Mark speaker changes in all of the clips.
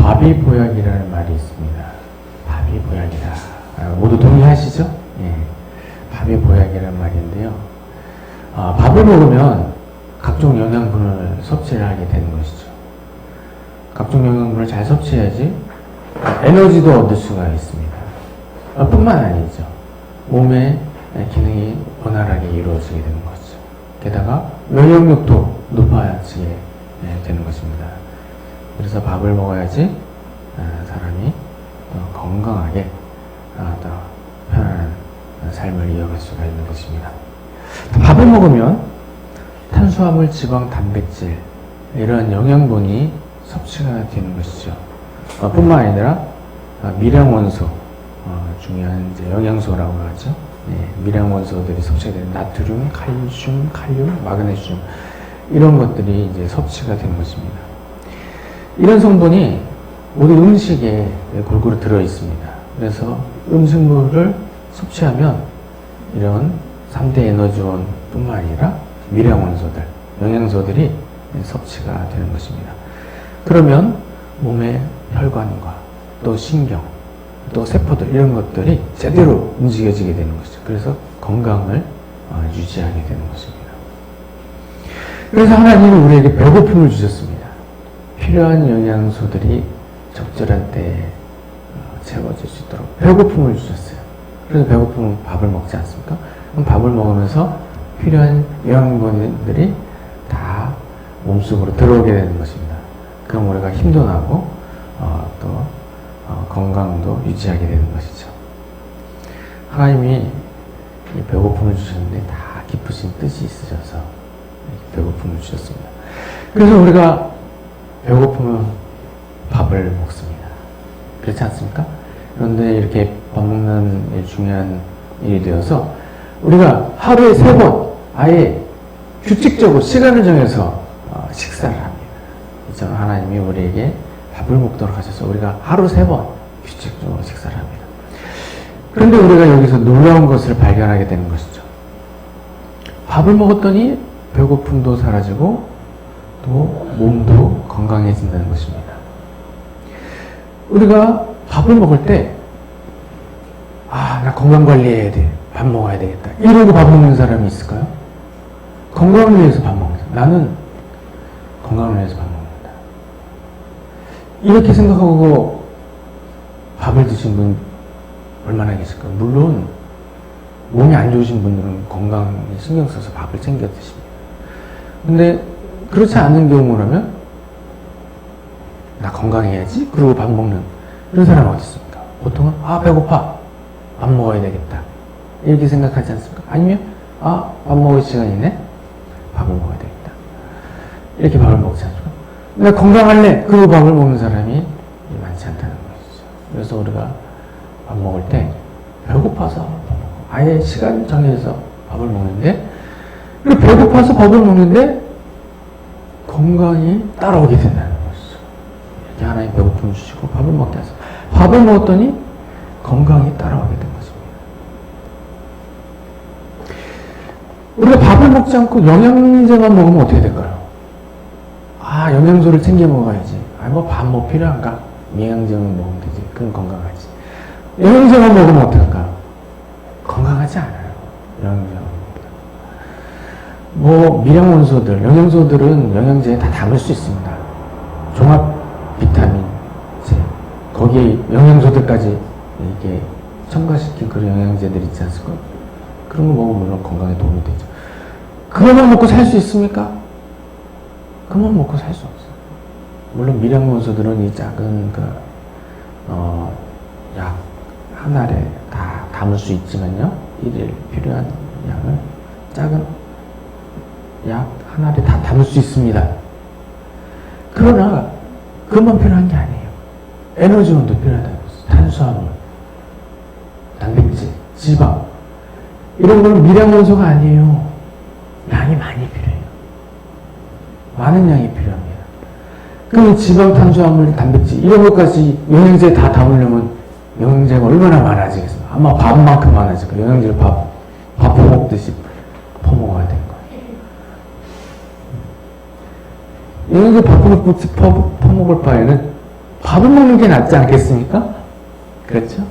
Speaker 1: 밥이 보약이라는 말이 있습니다. 밥이 보약이다. 모두 동의하시죠? 예. 밥이 보약이라는 말인데요. 밥을 먹으면 각종 영양분을 섭취를 하게 되는 것이죠. 각종 영양분을 잘 섭취해야지 에너지도 얻을 수가 있습니다. 뿐만 아니죠. 몸의 기능이 원활하게 이루어지게 되는 거죠. 게다가 면역력도 높아지게 되는 것입니다. 그래서 밥을 먹어야지 사람이 건강하게 더 편안한 삶을 이어갈 수가 있는 것입니다. 밥을 먹으면 탄수화물, 지방, 단백질 이런 영양분이 섭취가 되는 것이죠. 뿐만 아니라 미량원소, 중요한 이제 영양소라고 하죠. 미량 원소들이 섭취가 되는 나트륨, 칼륨, 마그네슘 이런 것들이 이제 섭취가 되는 것입니다. 이런 성분이 모두 음식에 골고루 들어 있습니다. 그래서 음식물을 섭취하면 이런 3대 에너지원 뿐만 아니라 미량 원소들, 영양소들이 섭취가 되는 것입니다. 그러면 몸의 혈관과 또 신경, 또 세포들 이런 것들이 제대로 움직여지게 되는 것이죠. 그래서 건강을 유지하게 되는 것입니다. 그래서 하나님은 우리에게 배고픔을 주셨습니다. 필요한 영양소들이 적절한 때에 채워질 수 있도록 배고픔을 주셨어요. 그래서 배고프면 밥을 먹지 않습니까? 그럼 밥을 먹으면서 필요한 영양분들이 다 몸속으로 들어오게 되는 것입니다. 그럼 우리가 힘도 나고 또 건강도 유지하게 되는 것이죠. 하나님이 이 배고픔을 주셨는데 다 깊으신 뜻이 있으셔서 배고픔을 주셨습니다. 그래서 우리가 배고프면 밥을 먹습니다. 그렇지 않습니까? 그런데 이렇게 밥 먹는 일 중요한 일이 되어서 우리가 하루에 3번 아예 규칙적으로 시간을 정해서 식사를 합니다. 그래서 하나님이 우리에게 밥을 먹도록 하셔서 우리가 하루 3번 규칙적으로 식사를 합니다. 그런데 우리가 여기서 놀라운 것을 발견하게 되는 것이죠. 밥을 먹었더니 배고픔도 사라지고 또 몸도 건강해진다는 것입니다. 우리가 밥을 먹을 때 나 건강관리해야 돼. 밥 먹어야 되겠다. 이러고 밥 먹는 사람이 있을까요? 건강을 위해서 밥 먹는다. 나는 건강을 위해서 밥 먹는다. 이렇게 생각하고 밥을 드신 분 얼마나 계실까요? 물론 몸이 안 좋으신 분들은 건강에 신경 써서 밥을 챙겨 드십니다. 근데 그렇지 않은 경우라면 나 건강해야지 그러고 밥 먹는 이런 사람은 어디 있습니까? 보통은 배고파. 밥 먹어야 되겠다. 이렇게 생각하지 않습니까? 아니면 밥 먹을 시간이네. 밥을 먹어야 되겠다. 이렇게 밥을 먹지 않습니까? 나 건강할래. 그러고 밥을 먹는 사람이 많지 않다는 것이죠. 그래서 우리가 밥 먹을 때 배고파서 밥 먹고 아예 시간 정해서 밥을 먹는데 그리고 배고파서 밥을 먹는데 건강이 따라오게 된다는 것이죠. 이렇게 하나님 배고픔을 주시고 밥을 먹게 하셔서 밥을 먹었더니 건강이 따라오게 된 것입니다. 우리가 밥을 먹지 않고 영양제만 먹으면 어떻게 될까요? 영양소를 챙겨 먹어야지. 밥 필요한가? 영양제만 먹으면 되지. 그럼 건강하지. 영양제만 먹으면 어떨까요? 건강하지 않아요. 영양제만 먹으면. 미량 원소들, 영양소들은 영양제에 다 담을 수 있습니다. 종합 비타민 C. 거기에 영양소들까지 이렇게 첨가시킨 그런 영양제들 있지 않습니까? 그런 거 먹으면 물론 건강에 도움이 되죠. 그것만 먹고 살 수 있습니까? 그것만 먹고 살 수 없어요. 물론 미량 원소들은 이 작은 약 한 알에 다 담을 수 있지만요. 일일 필요한 양을 작은 약 한 알에 다 담을 수 있습니다. 그러나 그것만 필요한 게 아니에요. 에너지원도 필요하다는 것이죠. 탄수화물, 단백질, 지방 이런 건 미량 원소가 아니에요. 양이 많이 필요해요. 많은 양이 필요합니다. 그럼 지방, 탄수화물, 단백질 이런 것까지 영양제에 다 담으려면 영양제가 얼마나 많아지겠습니까? 아마 밥만큼 많아질 거예요. 영양제를 밥 퍼먹듯이 퍼먹어야 되는 거예요. 영양제 밥 퍼먹을 바에는 밥을 먹는 게 낫지 않겠습니까? 그렇죠?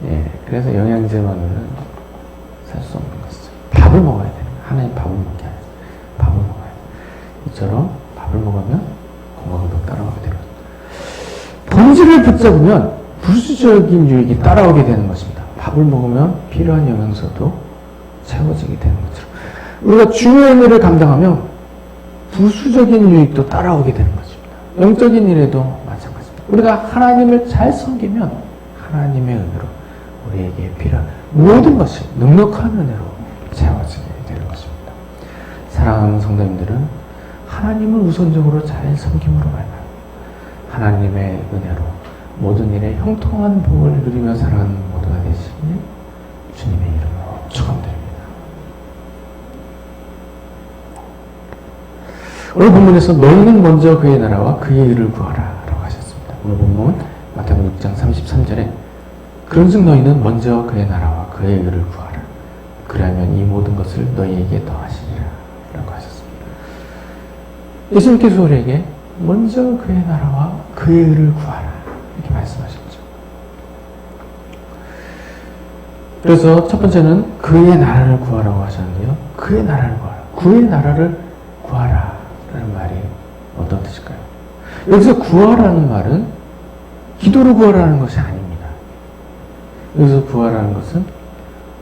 Speaker 1: 예, 그래서 영양제만으로는 살 수 없는 것이죠. 밥을 먹어야 돼요. 하나님 밥을 먹게 하죠. 밥을 먹어야 돼요. 이처럼 밥을 먹으면 건강도 따라오게 되는 본질을 붙잡으면 부수적인 유익이 따라오게 되는 것입니다. 밥을 먹으면 필요한 영양소도 채워지게 되는 것처럼 우리가 중요한 일을 감당하면 부수적인 유익도 따라오게 되는 것입니다. 영적인 일에도 마찬가지입니다. 우리가 하나님을 잘 섬기면 하나님의 은혜로 우리에게 필요한 모든 것이 넉넉한 은혜로 채워지게 되는 것입니다. 사랑하는 성도님들은 하나님을 우선적으로 잘 섬김으로 말하여 하나님의 은혜로 모든 일에 형통한 복을 누리며 살아가는 모두가 되시길 주님의 이름으로 축원드립니다. 오늘 본문에서 너희는 먼저 그의 나라와 그의 의를 구하라 라고 하셨습니다. 오늘 본문 마태복음 6장 33절에 그런즉 너희는 먼저 그의 나라와 그의 의를 구하라. 그리하면 이 모든 것을 너희에게 더하시리라 라고 하셨습니다. 예수님께서 우리에게 먼저 그의 나라와 그의 의를 구하라 이렇게 말씀하셨죠. 그래서 첫 번째는 그의 나라를 구하라고 하셨는데요. 그의 나라를 구하라. 그의 나라를 구하라 라는 말이 어떤 뜻일까요? 여기서 구하라는 말은 기도를 구하라는 것이 아닙니다. 여기서 구하라는 것은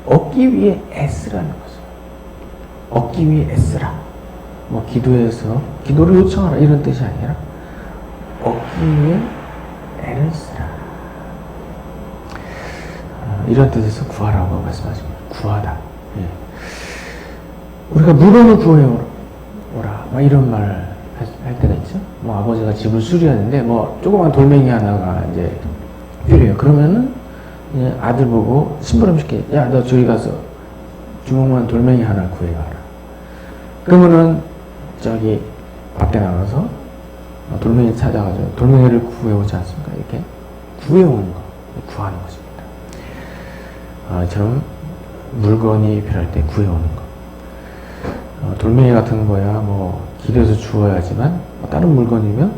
Speaker 1: 얻기 위해 애쓰라는 거죠. 얻기 위해 애쓰라. 뭐 기도에서 기도를 요청하라 이런 뜻이 아니라 얻기 위해 애를 쓰라. 이런 뜻에서 구하라고 말씀하십니다. 구하다. 예. 우리가 물건을 구해오라 막 이런 말을 할 때가 있죠. 뭐 아버지가 집을 수리하는데 뭐 조그만 돌멩이 하나가 이제 필요해요. 그러면은 이제 아들 보고 심부름시켜. 야, 너 저기 가서 주먹만 돌멩이 하나 구해와라. 그러면은 저기 밖에 나가서 돌멩이 찾아가지고 돌멩이를 구해오지 않습니까? 이렇게 구해오는 거, 구하는 것입니다. 이처럼 물건이 필요할 때 구해오는 거. 돌멩이 같은 거야 뭐 길에서 주워야지만 다른 물건이면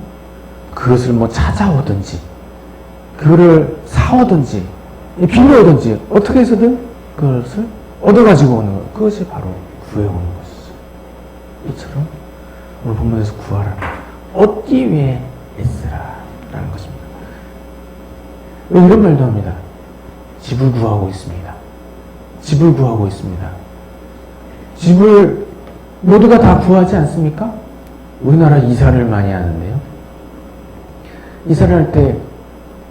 Speaker 1: 그것을 뭐 찾아오든지 그거를 사오든지 빌려오든지 어떻게 해서든 그것을 얻어가지고 오는 것, 그것이 바로 구해오는 것이죠. 이처럼 오늘 본문에서 구하라, 얻기 위해 애쓰라 라는 것입니다. 왜 이런 말도 합니다. 집을 구하고 있습니다. 집을 구하고 있습니다. 집을 모두가 다 구하지 않습니까? 우리나라 이사를 많이 하는데요. 이사를 할 때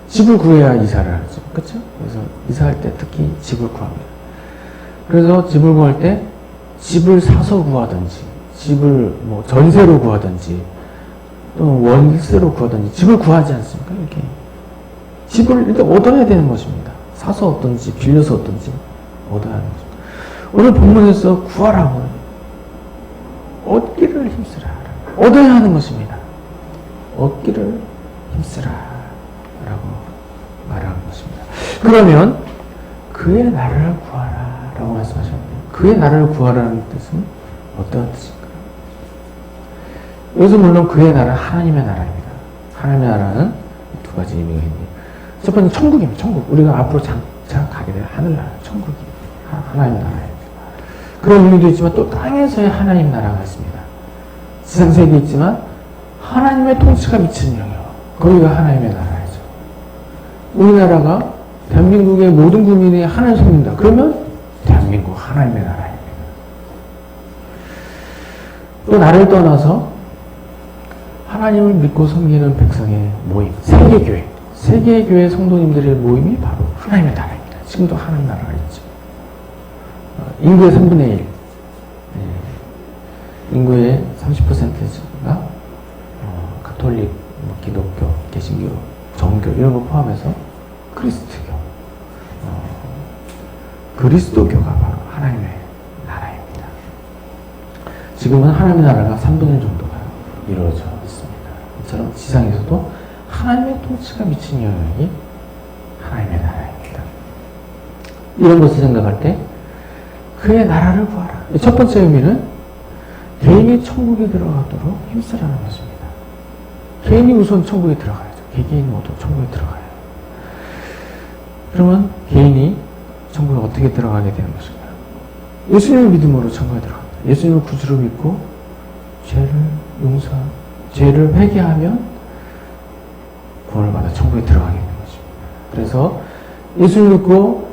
Speaker 1: 집을 구해야 이사를 하죠. 그렇죠? 그래서 이사할 때 특히 집을 구합니다. 그래서 집을 구할 때 집을 사서 구하든지 집을 뭐 전세로 구하든지 또 월세로 구하든지 집을 구하지 않습니까? 이렇게 집을 일단 얻어야 되는 것입니다. 사서 얻든지 빌려서 얻든지 얻어야 하는 것입니다. 오늘 본문에서 구하라고 얻기를 힘쓰라. 얻어야 하는 것입니다. 얻기를 힘쓰라. 라고 말하는 것입니다. 그러면 그의 나라를 구하라. 라고 말씀하셨는데 그의 나라를 구하라는 뜻은 어떤 뜻일까요? 여기서 물론 그의 나라는 하나님의 나라입니다. 하나님의 나라는 두 가지 의미가 있네요. 첫 번째 천국입니다. 천국. 우리가 앞으로 장차 가게 될 하늘나라, 천국이 하나님의 나라입니다. 그런 의미도 있지만 또 땅에서의 하나님 나라가 있습니다. 지상세계에 있지만 하나님의 통치가 미치는 영역, 거기가 하나님의 나라이죠. 우리나라가 대한민국의 모든 국민이 하나님 섬긴다. 그러면 대한민국 하나님의 나라입니다. 또 나를 떠나서 하나님을 믿고 섬기는 백성의 모임, 세계교회, 세계교회 성도님들의 모임이 바로 하나님의 나라입니다. 지금도 하나님 나라가 있죠. 인구의 3분의 1, 인구의 30%가 가톨릭, 기독교, 개신교, 정교 이런 거 포함해서 그리스도교, 그리스도교가 바로 하나님의 나라입니다. 지금은 하나님의 나라가 3분의 1 정도가 이루어져 있습니다. 이처럼 지상에서도 하나님의 통치가 미친 영역이 하나님의 나라입니다. 이런 것을 생각할 때 그의 나라를 구하라. 첫 번째 의미는 개인이 천국에 들어가도록 힘쓰라는 것입니다. 개인이 우선 천국에 들어가야죠. 개개인 모두 천국에 들어가요. 그러면 개인이 천국에 어떻게 들어가게 되는 것인가? 예수님을 믿음으로 천국에 들어갑니다. 예수님을 구주로 믿고 죄를 회개하면 구원을 받아 천국에 들어가게 되는 것입니다. 그래서 예수님을 믿고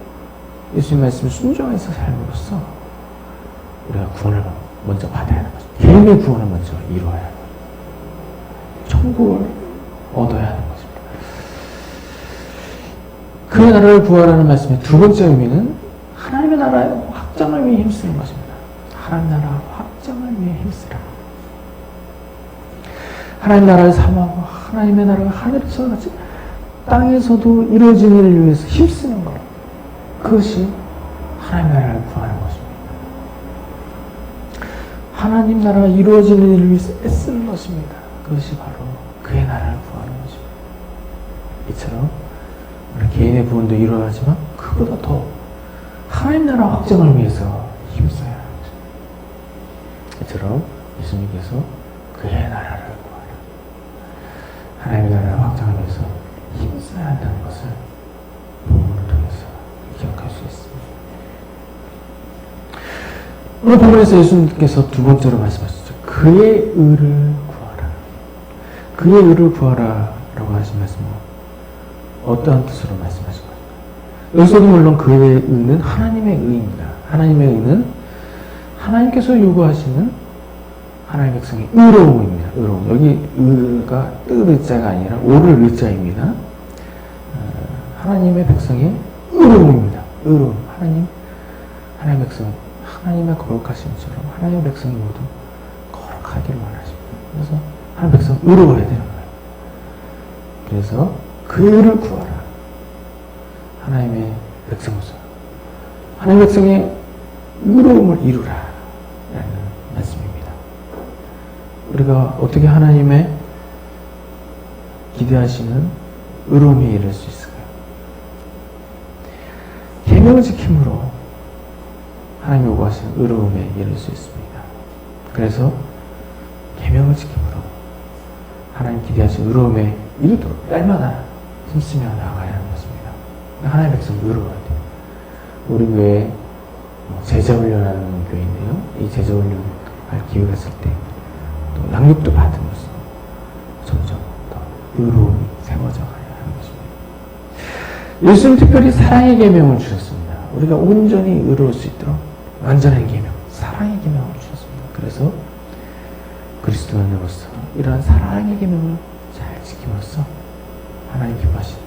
Speaker 1: 예수님 말씀을 순종해서 삶으로써 우리가 구원을 먼저 받아야 하는 것입니다. 개인의 구원을 먼저 이루어야 하는 것입니다. 천국을 얻어야 하는 것입니다. 그의 나라를 구하라는 말씀의 두 번째 의미는 하나님의 나라의 확장을 위해 힘쓰는 것입니다. 하나님 나라 확장을 위해 힘쓰라. 하나님 나라를 사모하고 하나님의 나라가 하늘에서 같이 땅에서도 이루어지는 일을 위해서 힘쓰는 것. 그것이 하나님 나라를 구하는 것입니다. 하나님 나라가 이루어지는 일을 위해서 애쓰는 것입니다. 그것이 바로 그의 나라를 구하는 것입니다. 이처럼 우리 개인의 구원도 이루어지만 그보다 더 하나님 나라 확장을 위해서 힘써야 하는 것입니다. 이처럼 예수님께서 그의 나라를 구하라. 하나님의 나라를 확장을 위해서 힘써야 한다는 것을 본문을 통해서 기억할 수 있습니다. 오늘 본문에서 예수님께서 두 번째로 말씀하셨죠. 그의 의를 구하라. 그의 의를 구하라 라고 하신 말씀은 어떠한 뜻으로 말씀하신 것인가? 여기서도 물론 그의 의는 하나님의 의입니다. 하나님의 의는 하나님께서 요구하시는 하나님의 백성의 의로움입니다. 의로움. 여기 의가 뜻 의자가 아니라 오를 의자입니다. 하나님의 백성의 의로움입니다. 의로움. 하나님의 백성, 하나님의 거룩하심처럼 하나님의 백성이 모두 거룩하기를 원하십니다. 그래서 하나님의 백성 의로워야 되는 거예요. 그래서 그 의를 구하라. 하나님의 백성으로서 하나님의 백성의 의로움을 이루라 라는 말씀입니다. 우리가 어떻게 하나님의 기대하시는 의로움에 이를 수 있을까요? 계명을 지킴으로 하나님이 요구하시는 의로움에 이를 수 있습니다. 그래서 계명을 지킴으로 하나님 기대하시는 의로움에 이르도록 날마다 힘쓰며 나아가야 하는 것입니다. 하나님의 백성 의로워야 돼요. 우리 교회에 제자훈련하는 교회인데요. 이 제자훈련 할 기회가 있을 때 또 양육도 받으면서 점점 더 의로움이 세워져 가야 하는 것입니다. 예수님 특별히 사랑의 계명을 주셨습니다. 우리가 온전히 의로울 수 있도록 완전한 계명, 사랑의 계명을 주셨습니다. 그래서 그리스도인으로서 이러한 사랑의 계명을 잘 지킴으로써 하나님 기뻐하신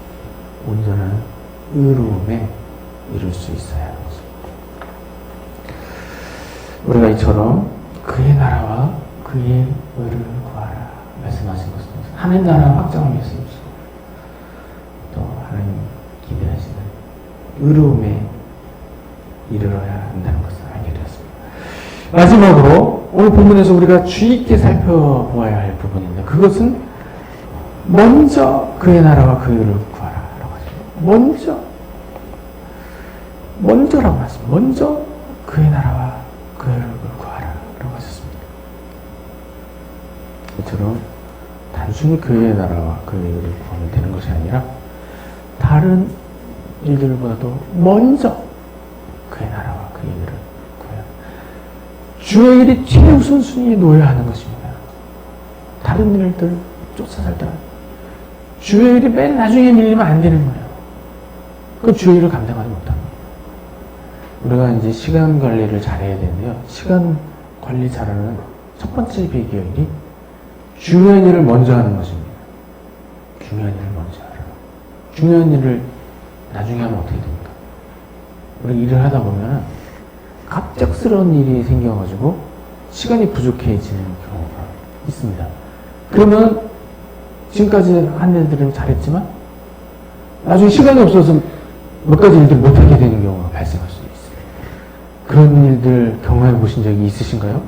Speaker 1: 온전한 의로움에 이룰 수 있어야 하는 것입니다. 우리가 이처럼 그의 나라와 그의 의를 구하라 말씀하신 것은 하나님 나라 확장을 위해서 또 하나님 기대하시는 의로움에 이르러야 한다는 것을 알게 되었습니다. 마지막으로 오늘 본문에서 우리가 주의 있게 살펴보아야 할 부분인데 그것은 먼저 그의 나라와 그의 의를 구하라 라고 하죠. 먼저라고 하십니다. 먼저 그의 나라와 그의 의를 구하라 라고 하셨습니다. 이처럼 단순히 그의 나라와 그의 의를 구하면 되는 것이 아니라 다른 일들보다도 먼저 그의 나라와 그의 의를 구해야 주의 일이 최우선순위에 놓여야 하는 것입니다. 다른 일들 쫓아 살다가 주의 일이 맨 나중에 밀리면 안 되는 거예요. 그 주의 일을 감당하지 못합니다. 우리가 이제 시간 관리를 잘해야 되는데요. 시간 관리 잘하는 첫 번째 비결이 중요한 일을 먼저 하는 것입니다. 중요한 일을 먼저 하라. 중요한 일을 나중에 하면 어떻게 됩니까? 우리 일을 하다 보면 갑작스러운 일이 생겨가지고 시간이 부족해지는 경우가 있습니다. 그러면 지금까지 한 일들은 잘했지만 나중에 시간이 없어서 몇 가지 일들 못하게 되는 경우가 발생할 수 있어요. 그런 일들 경험해 보신 적이 있으신가요?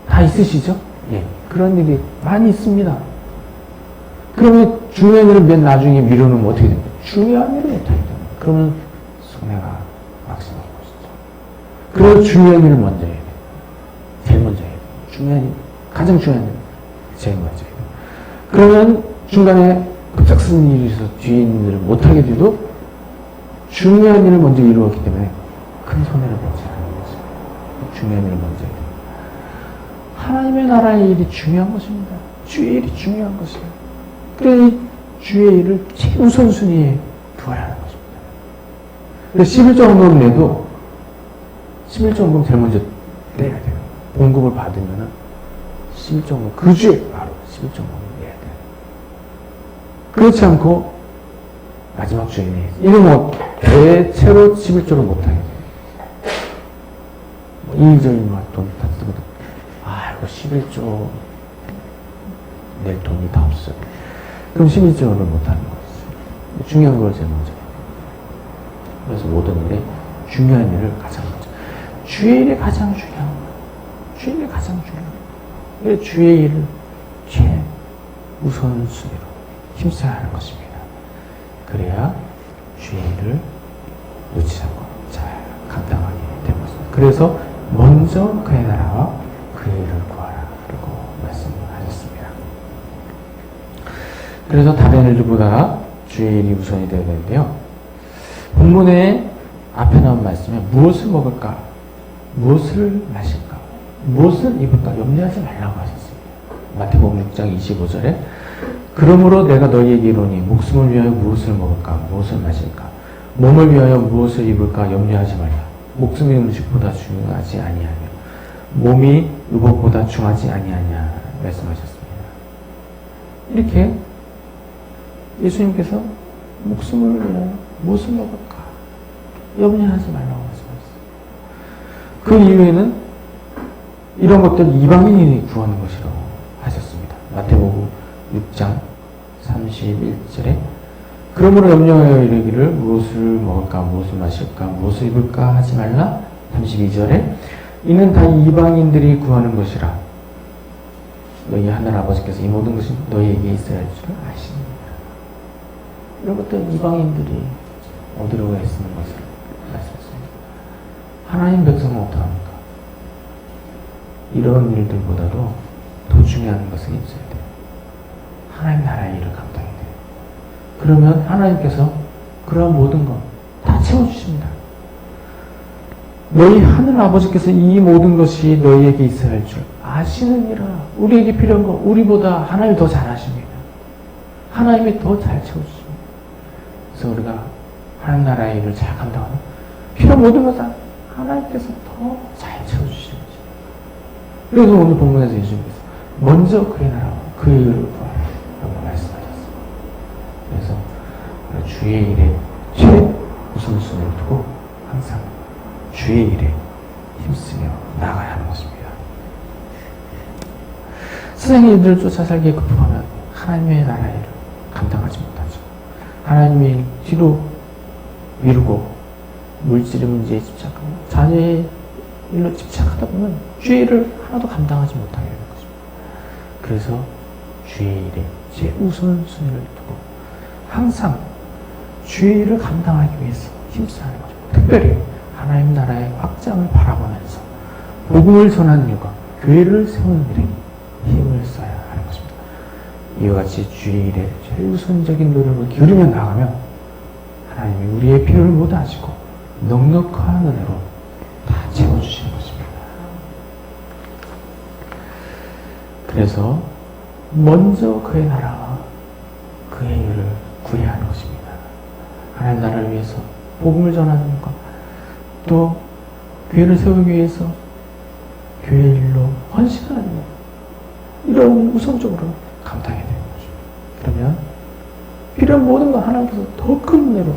Speaker 1: 다 있으시죠? 예. 그런 일이 많이 있습니다. 그러면 중요한 일을 맨 나중에 미루면 어떻게 됩니까? 중요한 일을 못하게 됩니다. 그러면 손해가 막심한 것이죠. 그래서 중요한 일을 먼저 해야 돼요. 제일 먼저 해야 돼요. 가장 중요한 일, 제일 먼저 해야 돼요. 그러면 중간에 급작스러운 일이 있어서 뒤에 있는 일을 못하게 돼도 중요한 일을 먼저 이루었기 때문에 큰 손해를 보지 않는 거죠. 중요한 일을 먼저 해야 돼요. 하나님의 나라의 일이 중요한 것입니다. 주의 일이 중요한 것이에요. 그래서 이 주의 일을 최우선순위에 두어야 하는 것입니다. 그래서 11조원금 내도 11조원금 제일 먼저 내야 돼요. 봉급을 받으면 11조원금 그 주에 바로 11조원금을 내야 돼요. 그렇지 않고 마지막 주에 내야 돼요. 이거 뭐 대체로 11조를 못하게 돼요. 뭐 이리저리 돈 다 쓰거든. 이거 11조 낼 돈이 다 없어요. 그럼 11조를 못하는 거죠. 중요한 걸 제일 먼저 해요. 그래서 모든 일에 중요한 일을 가장 먼저. 주의 일이 가장 중요한 거예요. 주의 일이 가장 중요한 거예요. 그래서 주의 일을 최우선순위로 힘써야 하는 것입니다. 그래야 주의 일을 놓치지 않고 잘 감당하게 되는 것입니다. 그래서 먼저 그의 나라와 그의 일을 구하라. 라고 말씀을 하셨습니다. 그래서 다른 일들보다 주의 일이 우선이 되어야 되는데요. 본문에 앞에 나온 말씀에 무엇을 먹을까? 무엇을 마실까? 무엇을 입을까? 염려하지 말라고 하셨습니다. 마태복음 6장 25절에 그러므로 내가 너희에게 이르노니 목숨을 위하여 무엇을 먹을까? 무엇을 마실까? 몸을 위하여 무엇을 입을까? 염려하지 말라. 목숨이 음식보다 중요하지 아니하며 몸이 의복보다 중하지 아니하냐 말씀하셨습니다. 이렇게 예수님께서 목숨을 위하여 무엇을 먹을까? 염려하지 말라고 말씀하셨어요. 그 이후에는 이런 것들 이방인이 구하는 것이라고 하셨습니다. 마태복음 6장 31절에 그러므로 염려하여 이르기를 무엇을 먹을까, 무엇을 마실까, 무엇을 입을까 하지 말라. 32절에 이는 다 이방인들이 구하는 것이라. 너희 하늘 아버지께서 이 모든 것이 너희에게 있어야 할 줄 아십니다. 이런 것들 이방인들이 얻으려고 애쓰는 것을 말씀했습니다. 하나님 백성은 어떡합니까? 이런 일들보다도 더 중요한 것을 있어야 돼요. 하나님 나라의 일을 감당해야 돼요. 그러면 하나님께서 그러한 모든 것 다 채워주십니다. 너희 하늘 아버지께서 이 모든 것이 너희에게 있어야 할 줄 아시느니라. 우리에게 필요한 거 우리보다 하나님이 더 잘 아십니다. 하나님이 더 잘 채워주십니다. 그래서 우리가 하나님 나라의 일을 잘 감당하면 필요한 모든 것을 하나님께서 더 잘 채워주시는 거죠. 그래서 오늘 본문에서 예수님께서 먼저 그의 나라와 그의 일을 구하라고 말씀하셨습니다. 그래서 주의 일에 최우선순위를 두고 항상 주의 일에 힘쓰며 나아가야 하는 것입니다. 세상의 일들을 쫓아 살기에 급급하면 하나님의 나라의 일을 감당하지 못하죠. 하나님의 뒤로 미루고 물질의 문제에 집착하고 자녀의 일로 집착하다 보면 주의 일을 하나도 감당하지 못하게 되는 것입니다. 그래서 주의 일에 최우선순위를 두고 항상 주의 일을 감당하기 위해서 힘써야 하는 거죠. 특별히 하나님 나라의 확장을 바라보면서 복음을 전하는 일과 교회를 세우는 일에 힘을 써야 하는 것입니다. 이와 같이 주의 일에 최우선적인 노력을 기울이며 나가면 하나님이 우리의 필요를 모두 아시고 넉넉한 은혜로 다 채워주시는 것입니다. 그래서 먼저 그의 나라와 그의 일을 구해야 하는 것입니다. 하나님 나라를 위해서 복음을 전하는 것, 또 교회를 세우기 위해서 교회 일로 헌신하는 것, 이런 우선적으로 감당해야 되는 거죠. 그러면 필요한 모든 건 하나님께서 더 큰 은혜로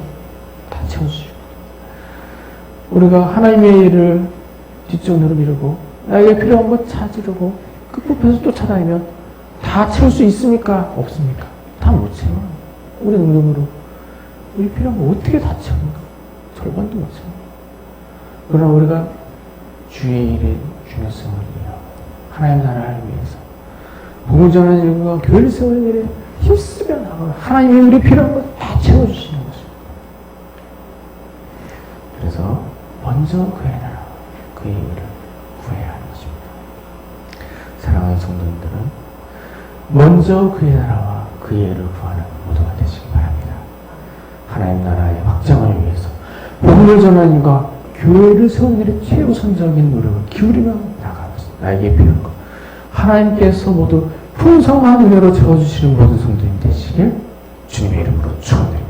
Speaker 1: 다 채워주시고, 우리가 하나님의 일을 뒷전으로 미루고 나에게 필요한 것 찾으려고 끝부분에서 쫓아다니면 다 채울 수 있습니까? 없습니까? 다 못 채워. 우리 능력으로 우리 필요한 거 어떻게 다 채우는가? 절반도 못 채워. 그러나 우리가 주의 일의 중요성을 이해하고 하나님 나라를 위해서 복음 전하는 일과 교회를 세우는 일에 힘쓰며 나가면 하나님이 우리 필요한 거 다 채워주시는 것입니다. 그래서 먼저 그의 나라, 그의 일을 구해야 하는 것입니다. 사랑하는 성도님들은 먼저 그의 나라와 그의 의를 구하는 모두가 되시기 바랍니다. 하나님 나라의 확장을 위해서 복음을 전하는 일과 교회를 세우는 일에 최우선적인 노력을 기울이며 나가면서 나에게 필요한 것 하나님께서 모두 풍성한 은혜로 채워주시는 모든 성도님 되시길 주님의 이름으로 축원드립니다.